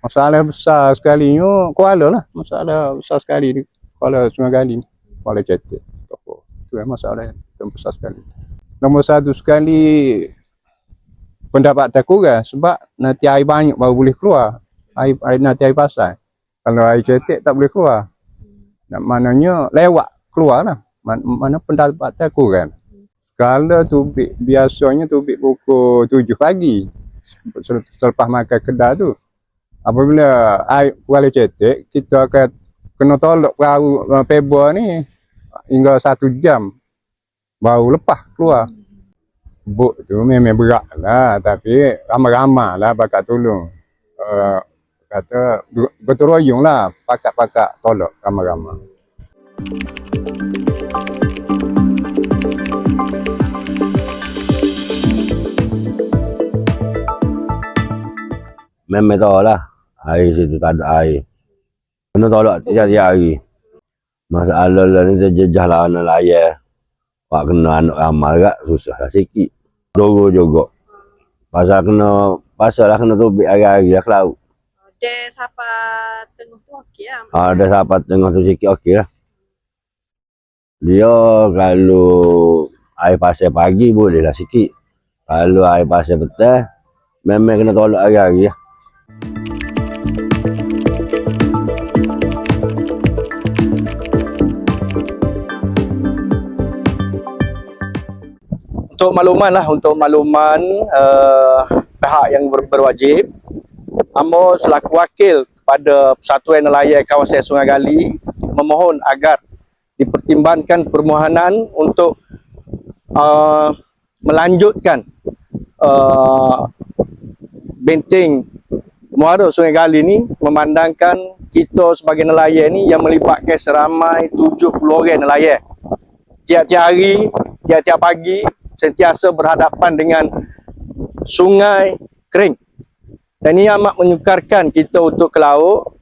Masalah besar sekali ni Kuala lah. Masalah besar sekali di Kuala Sungai Gali ni. Kuala Cetek. Itu yang masalah yang besar sekali. Nombor satu sekali pendapatan kurang sebab nanti air banyak baru boleh keluar. Nanti air pasal. Kalau air cetek tak boleh keluar. Maknanya lewat keluar lah. Mana pendapatan kurang. Kalau tubik biasanya tubik pukul 7 pagi. Selepas makan kedai tu. Apabila air Kuala Cetek, kita akan kena tolak perahu pebor ni hingga 1 jam baru lepas keluar. Bot tu memang berat lah, tapi ramai-ramai lah pakat tolong. Kata gotong royong lah, pakat-pakat tolak ramai-ramai. Memang tahu lah. Air situ tak ada air. Kena tolak tiap-tiap hari. Masalah lah ni terjejah lah anak layar. Pak kena anak ramai kat susah lah sikit. Doro juga. Pasal lah kena tubik hari-hari lah ke laut. Ada siapa tengah tu okey lah. Ada siapa tengah tu sikit okey lah. Dia kalau air pasir pagi boleh lah sikit. Kalau air pasir petang, memang kena tolak hari-hari lah. Untuk makluman pihak yang berwajib, Amo selaku wakil kepada Persatuan Nelayan Kawasan Sungai Gali memohon agar dipertimbangkan permohonan untuk melanjutkan benteng muara Sungai Gali ni, memandangkan kita sebagai nelayan ni yang melibatkan seramai 70 orang nelayan. Tiap-tiap hari, tiap-tiap pagi sentiasa berhadapan dengan sungai kering. Dan ini amat menyukarkan kita untuk ke laut